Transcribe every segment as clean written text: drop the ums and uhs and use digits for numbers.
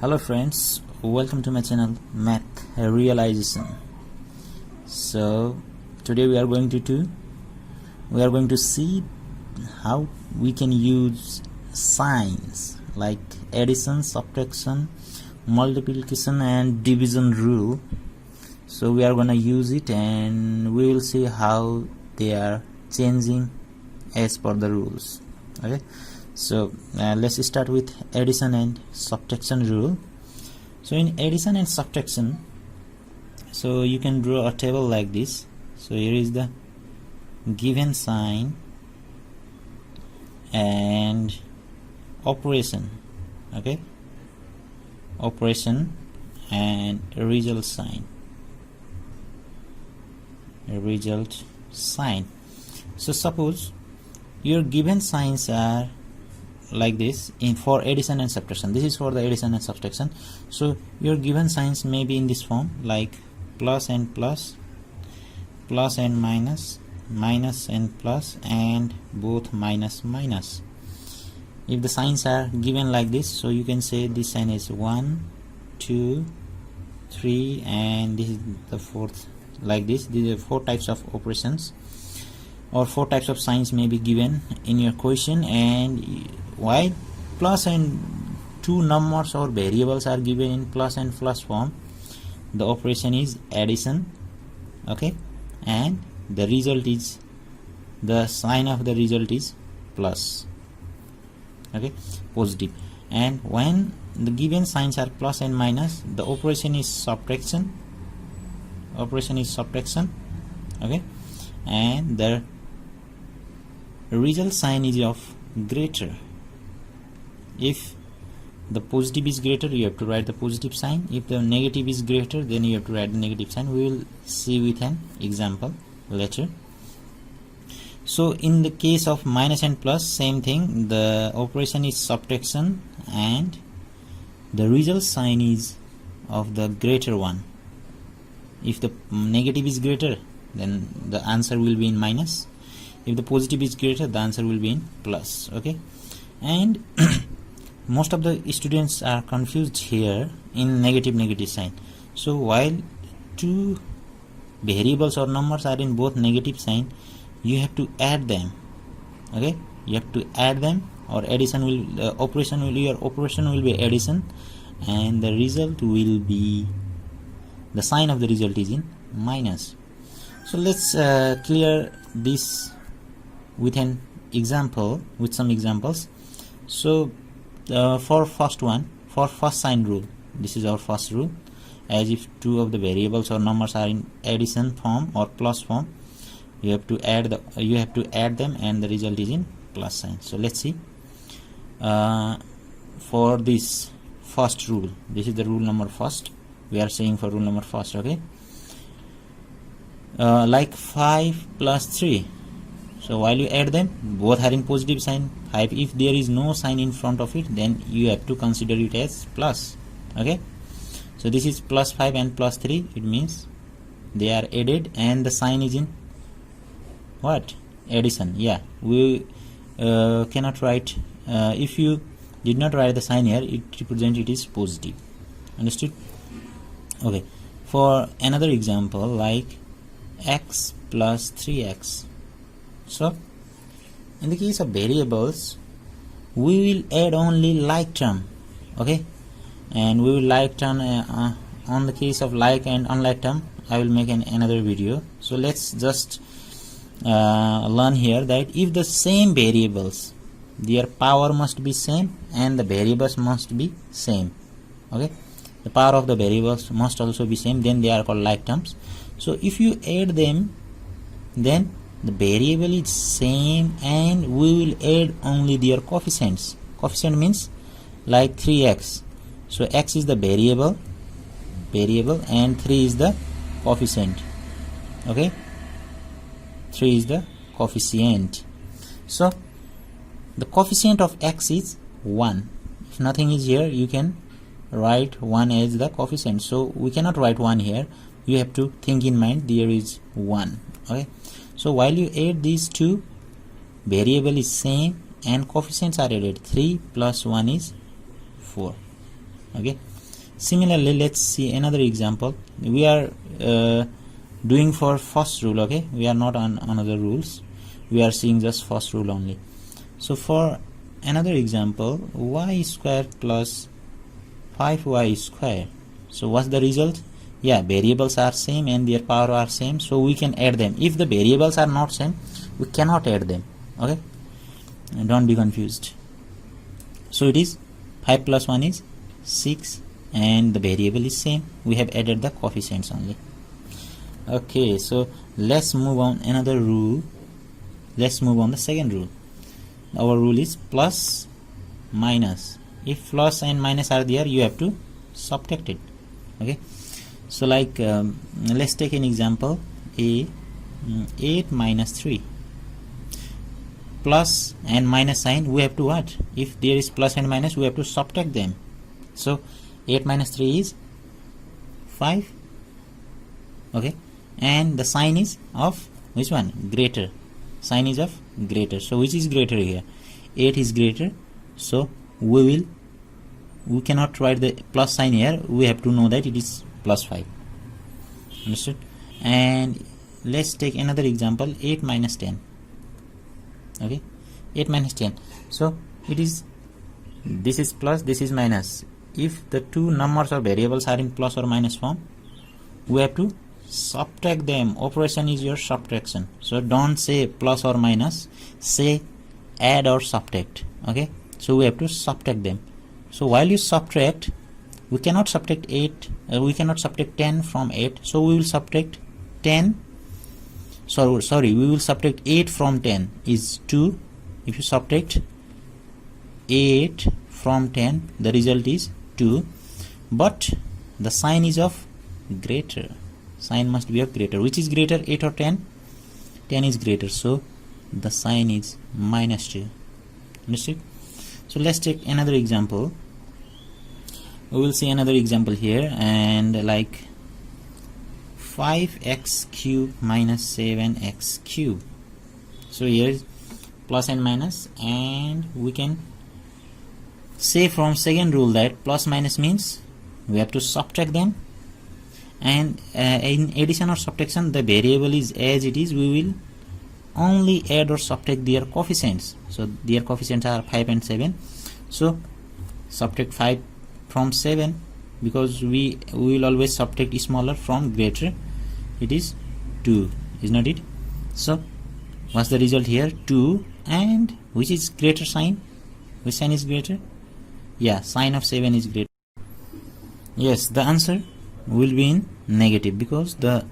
Hello friends, welcome to my channel Math Realization. So today we are going to see how we can use signs like addition, subtraction, multiplication and division rule. So we are going to use it and we will see how they are changing as per the rules. Okay, so let's start with addition and subtraction rule. So in addition and subtraction, so you can draw a table like this. So here is the given sign and operation, okay, operation and result sign, So suppose your given signs are like this for addition and subtraction. This is for the addition and subtraction. So your given signs may be in this form, like plus and plus, plus and minus, minus and plus, and both minus minus. If the signs are given like this, so you can say this sign is 1, 2, 3, and this is the fourth, like this. These are 4 types of operations or 4 types of signs may be given in your question. And while plus and 2 numbers or variables are given in plus and plus form, the operation is addition, okay, and the result is, the sign of the result is plus, okay, positive. And when the given signs are plus and minus, the operation is subtraction, okay, and the result sign is of greater. If the positive is greater, you have to write the positive sign. If the negative is greater, then you have to write the negative sign. We will see with an example later. So in the case of minus and plus, same thing, the operation is subtraction and the result sign is of the greater one. If the negative is greater, then the answer will be in minus. If the positive is greater, the answer will be in plus, okay. And most of the students are confused here in negative sign. So while 2 variables or numbers are in both negative sign, you have to add them, okay, you have to add them, or addition will, your operation will be addition and the result will be, the sign of the result is in minus. So let's clear this with an example, with some examples. So for first one, for first sign rule, this is our first rule. As if 2 of the variables or numbers are in addition form or plus form, you have to add them and the result is in plus sign. So let's see. For this first rule, this is the rule number first, we are saying for rule number first, okay, like 5 plus 3. So while you add them, both are in positive sign. 5, if there is no sign in front of it, then you have to consider it as plus, okay. So this is plus 5 and plus 3, it means they are added and the sign is in what? Addition. Yeah, we cannot write, if you did not write the sign here, it represents it is positive. Understood? Okay, for another example, like x plus 3x. So in the case of variables, we will add only like term, okay, and we will like term on the case of like and unlike term I will make another video. So let's just learn here that if the same variables, their power must be same and the variables must be same, okay, the power of the variables must also be same, then they are called like terms. So if you add them, then the variable is same and we will add only their coefficients. Coefficient means like 3x. So x is the variable and 3 is the coefficient, okay, 3 is the coefficient. So the coefficient of x is 1. If nothing is here, you can write 1 as the coefficient. So we cannot write 1 here, you have to think in mind there is 1, okay. So while you add these two, variable is same and coefficients are added. 3 plus 1 is 4. Okay, Similarly, let's see another example. We are doing for first rule, okay? We are not on another rules. We are seeing just first rule only. So for another example, y square plus 5y square. So what's the result? Yeah, variables are same and their power are same, so we can add them. If the variables are not same, we cannot add them, okay? And don't be confused. So it is 5 plus 1 is 6 and the variable is same. We have added the coefficients only. Okay, so let's move on another rule. Let's move on the second rule. Our rule is plus minus. If plus and minus are there, you have to subtract it, okay? So like let's take an example. 8 minus 3. Plus and minus sign, we have to what? If there is plus and minus, we have to subtract them. So 8 minus 3 is 5, okay? And the sign is of which one? Greater. Sign is of greater. So which is greater here? 8 is greater, so we cannot write the plus sign here. We have to know that it is plus 5. Understood? And let's take another example. 8 minus 10. Okay, 8 minus 10. So it is, this is plus, this is minus. If the two numbers or variables are in plus or minus form, we have to subtract them. Operation is your subtraction. So don't say plus or minus, say add or subtract, okay? So we have to subtract them. So while you subtract, we cannot subtract 8, we cannot subtract 10 from 8, so we will subtract 10. Sorry, we will subtract 8 from 10 is 2. If you subtract 8 from 10, the result is 2, but the sign is of greater. Sign must be of greater. Which is greater, 8 or 10? 10 is greater, so the sign is minus 2. Understood? So let's take another example. We will see another example here, and like 5x cube minus 7x cube. So here is plus and minus, and we can say from second rule that plus minus means we have to subtract them, and in addition or subtraction, the variable is as it is. We will only add or subtract their coefficients. So their coefficients are 5 and 7. So subtract 5 from 7, because we will always subtract smaller from greater. It is 2, is not it? So what's the result here? 2. And which is greater sign? Which sign is greater? Yeah, sign of 7 is greater. Yes, the answer will be in negative, because the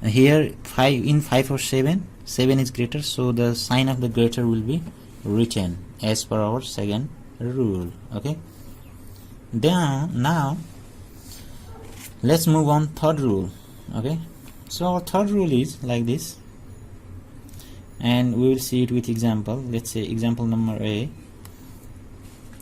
here 5 in 5 or 7 is greater, so the sign of the greater will be written as per our second rule, okay? Then now let's move on third rule, okay? So our third rule is like this, and we will see it with example. Let's say example number A.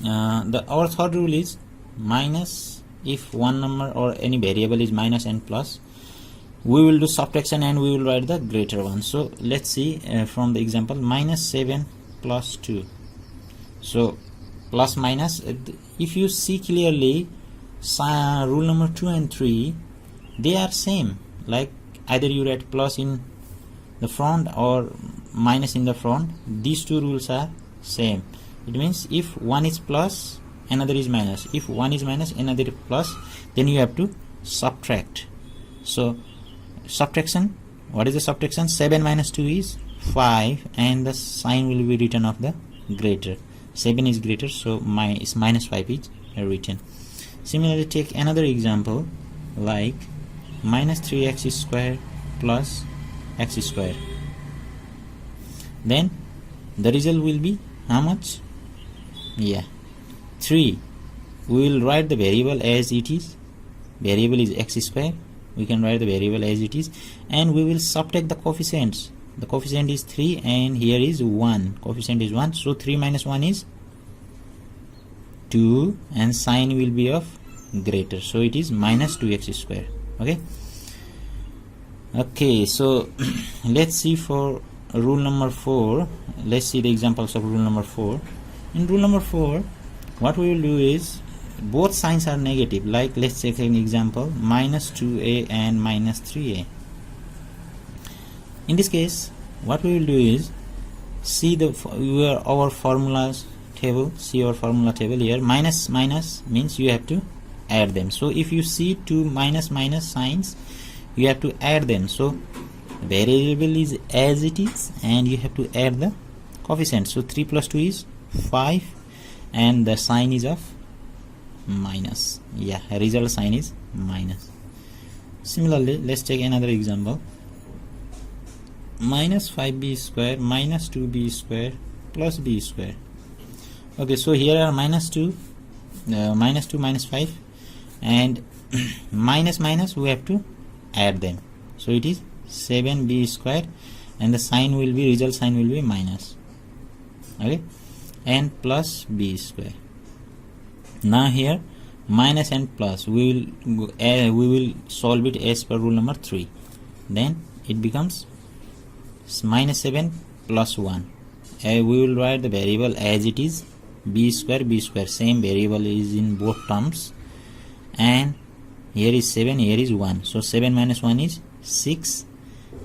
Our third rule is minus. If one number or any variable is minus and plus, we will do subtraction and we will write the greater one. So let's see from the example, minus 7 plus 2. So plus minus, if you see clearly, rule number 2 and 3, they are same. Like either you write plus in the front or minus in the front, these two rules are same. It means if one is plus, another is minus. If one is minus, another is plus, then you have to subtract. So subtraction, what is the subtraction? 7 minus 2 is 5, and the sign will be written of the greater. 7 is greater, so minus 5 is written. Similarly, take another example like minus 3x square plus x square. Then the result will be how much? Yeah, 3. We will write the variable as it is. Variable is x square. We can write the variable as it is, and we will subtract the coefficients. The coefficient is 3 and here is 1. Coefficient is 1, so 3 minus 1 is 2, and sign will be of greater, so it is minus 2x square. Okay, so let's see for rule number 4. Let's see the examples of rule number 4. In rule number 4, what we will do is both signs are negative, like let's take an example, minus 2a and minus 3a. In this case, what we will do is see our formulas table. See our formula table here. Minus minus means you have to add them. So if you see two minus minus signs, you have to add them. So variable is as it is, and you have to add the coefficient. So 3 plus 2 is 5, and the sign is of minus. Yeah, result sign is minus. Similarly, let's take another example. Minus 5b square minus 2b square plus b square. Okay, so here are minus 2 minus 5, and minus minus we have to add them. So it is 7b square, and the sign will be, result sign will be minus. Okay, and plus b square. Now here minus and plus, we will solve it as per rule number 3. Then it becomes minus 7 plus 1. We will write the variable as it is, b square, same variable is in both terms, and here is 7, here is 1. So 7 minus 1 is 6,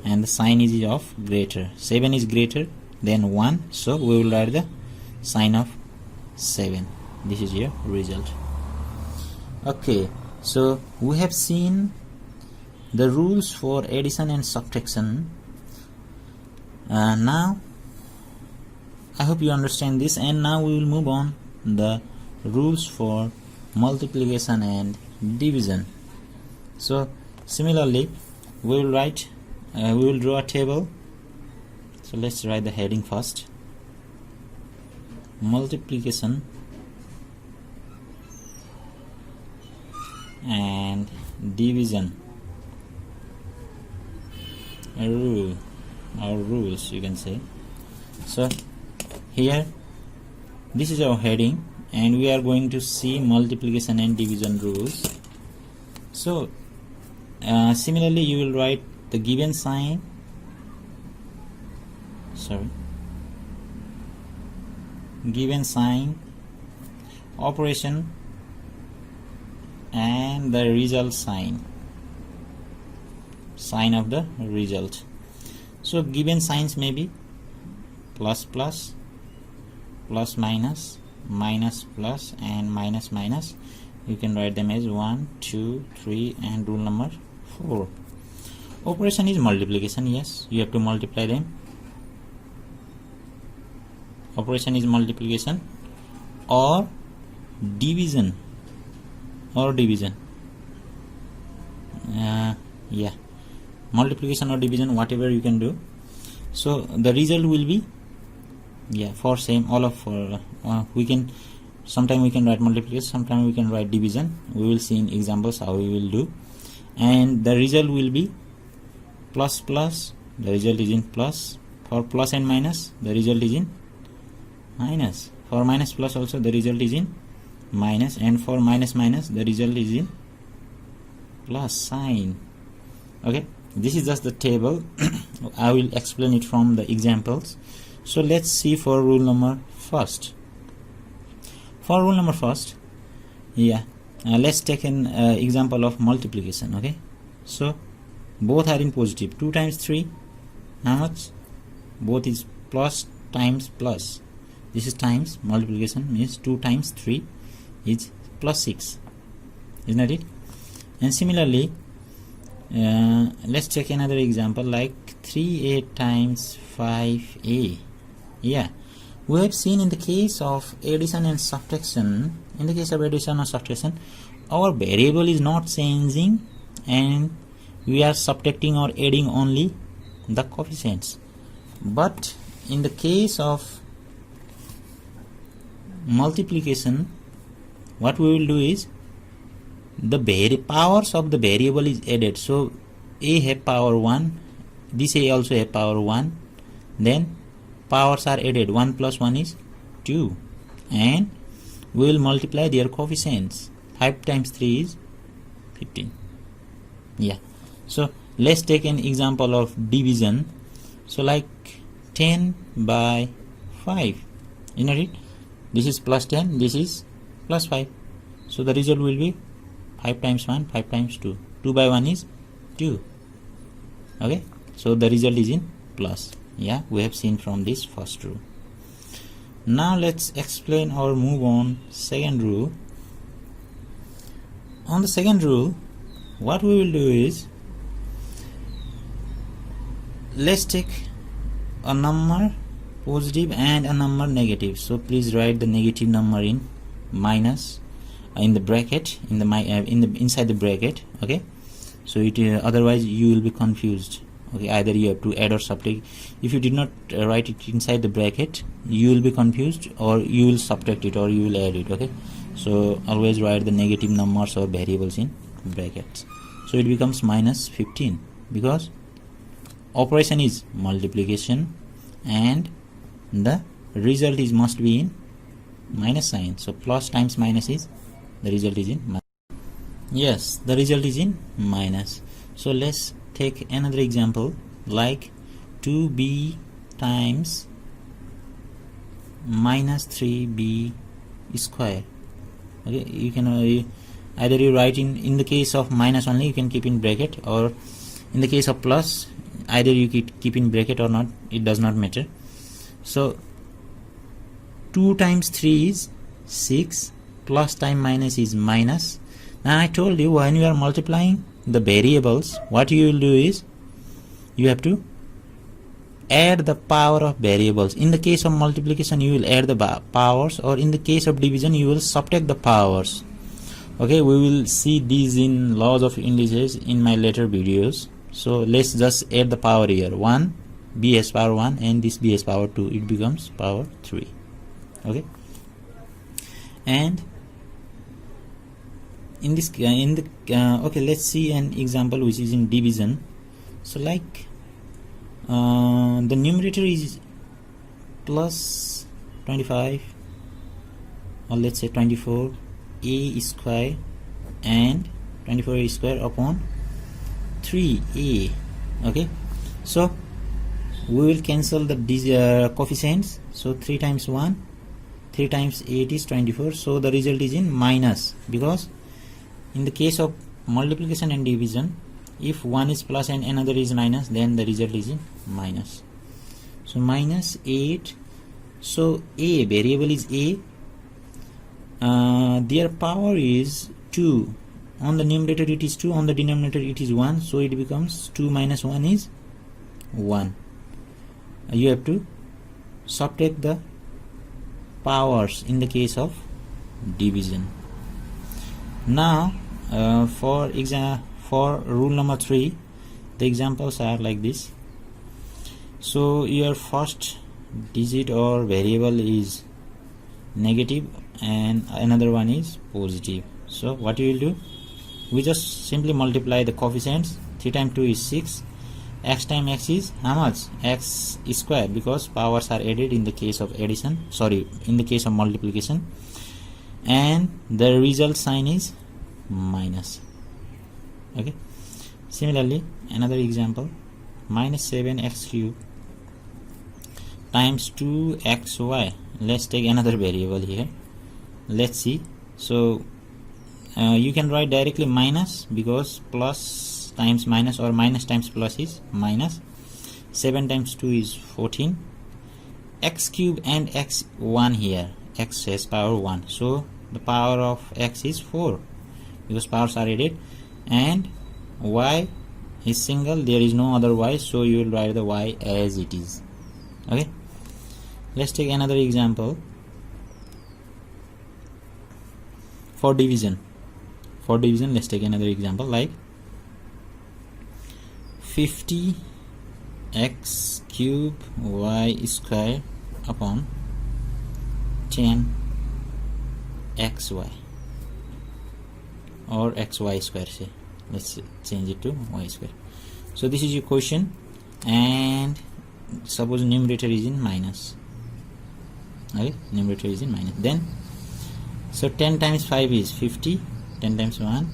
and the sign is of greater. 7 is greater than 1, so we will write the sign of 7. This is your result. Okay, so we have seen the rules for addition and subtraction. Now I hope you understand this, and now we will move on the rules for multiplication and division. So similarly, we will draw a table. So let's write the heading first. Multiplication and division rule, or rules you can say. So here this is our heading, and we are going to see multiplication and division rules. So similarly, you will write the given sign, given sign, operation, and the result sign of the result. So given signs may be plus plus, plus minus, minus plus, and minus minus. You can write them as 1, 2, 3, and rule number 4. Operation is multiplication. Yes, you have to multiply them. Operation is multiplication or division. Yeah, multiplication or division, whatever you can do. So the result will be, yeah, for same all of we can, sometime we can write multiplication, sometime we can write division. We will see in examples how we will do. And the result will be plus plus, the result is in plus. For plus and minus, the result is in minus. For minus plus also, the result is in minus, and for minus minus, the result is in plus sign. Okay, this is just the table. I will explain it from the examples. So let's see for rule number first. For rule number first, yeah, let's take an example of multiplication. Okay, so both are in positive. 2 times 3, how much? Both is plus times plus. This is times. Multiplication means 2 times 3 is plus 6, isn't it? And similarly, let's take another example like 3a times 5a. Yeah, we have seen in the case of addition and subtraction, our variable is not changing, and we are subtracting or adding only the coefficients. But in the case of multiplication, what we will do is the powers of the variable is added. So a have power 1, this a also have power 1, then powers are added. 1 plus 1 is 2, and we will multiply their coefficients. 5 times 3 is 15. Yeah, so let's take an example of division. So like 10 by 5, isn't it? This is plus 10, this is plus 5. So the result will be 5 times 1, 5 times 2. 2 by 1 is 2. Okay, so the result is in plus. Yeah, we have seen from this first rule. Now let's explain or move on second rule. On the second rule, what we will do is, let's take a number positive and a number negative. So please write the negative number in minus in the bracket, in the inside the bracket. Okay, so it otherwise you will be confused. Okay, either you have to add or subtract. If you did not write it inside the bracket, you will be confused, or you will subtract it, or you will add it. Okay, so always write the negative numbers or variables in brackets. So it becomes minus 15 because operation is multiplication and the result is must be in minus sign. So plus times minus is, the result is in minus. Yes, the result is in minus. So let's take another example, like 2b times minus 3b square. Okay, you can either you write in the case of minus only, you can keep in bracket, or in the case of plus, either you keep in bracket or not, it does not matter. So 2 times 3 is 6, plus time minus is minus. Now I told you, when you are multiplying the variables, what you will do is, you have to add the power of variables. In the case of multiplication, you will add the powers, or in the case of division, you will subtract the powers. Okay, we will see these in laws of indices in my later videos. So let's just add the power here. 1 bs power 1 and this bs power 2, it becomes power 3. Okay, and in this okay, let's see an example which is in division. So like the numerator is plus 25, or let's say 24 a square, and 24a square upon 3a. Okay, so we will cancel the coefficients. So 3 times 1, 3 times 8 is 24. So the result is in minus, because in the case of multiplication and division, if one is plus and another is minus, then the result is in minus. So minus 8. So a variable is a, their power is 2. On the numerator it is 2, on the denominator it is 1, so it becomes 2 minus 1 is 1. You have to subtract the powers in the case of division. Now for rule number 3, the examples are like this. So your first digit or variable is negative and another one is positive. So what you will do, we just simply multiply the coefficients. 3 times 2 is 6, x times x is how much? X square, because powers are added in the case of addition, in the case of multiplication, and the result sign is minus. Okay, similarly another example, minus 7x cube times 2xy. Let's take another variable here. Let's see. So you can write directly minus, because plus times minus or minus times plus is minus. 7 times 2 is 14. X cube and x1 here, x has power 1, so the power of x is 4 because powers are added, and y is single, there is no other y, so you will write the y as it is. Okay, let's take another example for division. Let's take another example, like 50 x cube y square upon 10 xy, or xy square, say. Let's change it to y square. So this is your question, and suppose numerator is in minus. Okay, numerator is in minus. Then so 10 times 5 is 50, 10 times 1,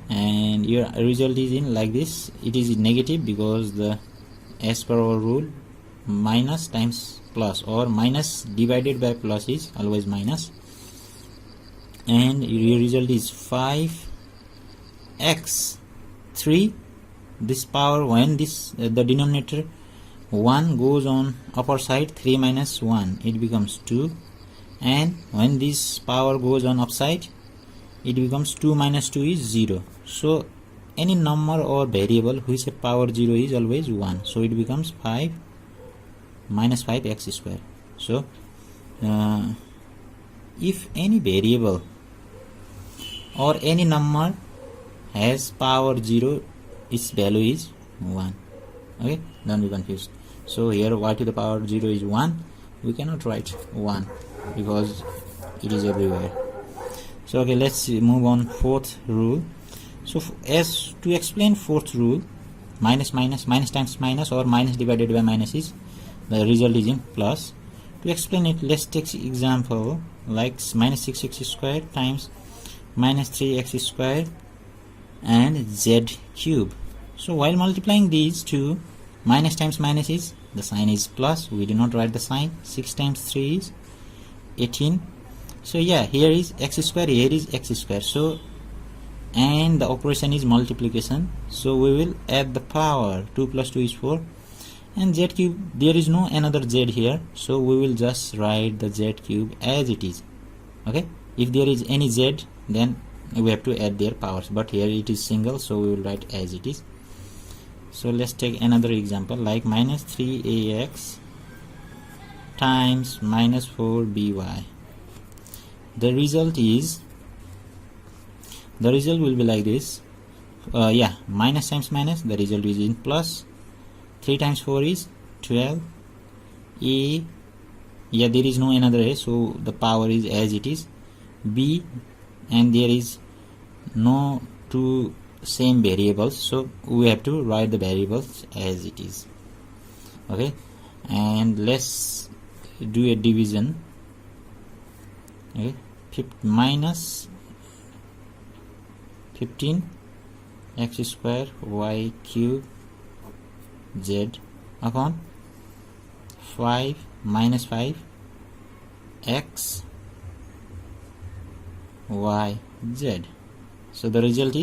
and your result is in like this. It is negative because the as per our rule, minus times plus, or minus divided by plus is always minus. and your result is 5x3. This power, when this the denominator 1 goes on upper side, 3 minus 1, it becomes 2, and when this power goes on upside, it becomes 2 minus 2 is 0. So any number or variable which a power 0 is always 1, so it becomes 5 minus 5x square. So if any variable or any number has power 0, its value is 1. Okay, don't be confused. So here y to the power 0 is 1, we cannot write 1 because it is everywhere. So okay, let's move on. Fourth rule. So as to explain fourth rule, minus times minus or minus divided by minus is the result is in plus. To explain it, let's take example like minus 6x square times minus 3x square and z cube. So while multiplying these two, minus times minus is, the sign is plus, we do not write the sign. 6 times 3 is 18. So yeah, here is x square, here is x square. So and the operation is multiplication, so we will add the power. 2 plus 2 is 4, and z cube, there is no another z here, so we will just write the z cube as it is. Okay, if there is any z, then we have to add their powers, but here it is single, so we will write as it is. So let's take another example like minus 3ax times minus 4by. The result will be like this. Yeah, minus times minus, the result is in plus. 3 times 4 is 12. A, yeah, there is no another a, so the power is as it is. B, and there is no two same variables, so we have to write the variables as it is. Okay, and let's do a division. Okay, minus 15 x square y cube z upon 5 minus 5 x y z. So the result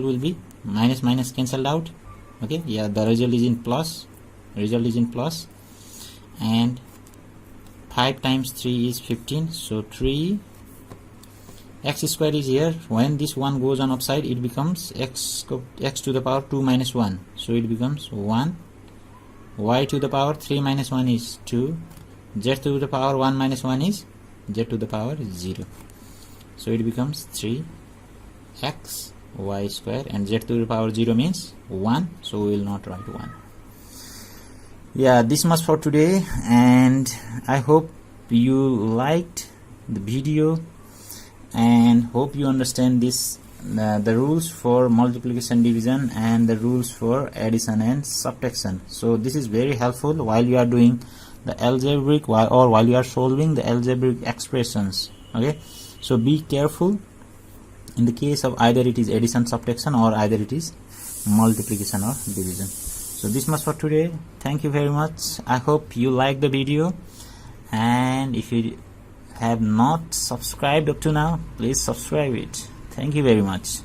will be minus minus cancelled out. Okay, yeah, the result is in plus, and 5 times 3 is 15, so 3 x square is here. When this 1 goes on upside, it becomes x to the power 2 minus 1, so it becomes 1. Y to the power 3 minus 1 is 2. Z to the power 1 minus 1 is z to the power 0, so it becomes 3x y square, and z to the power 0 means 1, so we will not write 1. Yeah, this much for today, and I hope you liked the video and hope you understand this the rules for multiplication, division, and the rules for addition and subtraction. So this is very helpful while you are doing the algebraic or while you are solving the algebraic expressions. Okay, so be careful in the case of either it is addition, subtraction, or either it is multiplication or division. So this much for today. Thank you very much. I hope you like the video, and if you have not subscribed up to now, please subscribe it. Thank you very much.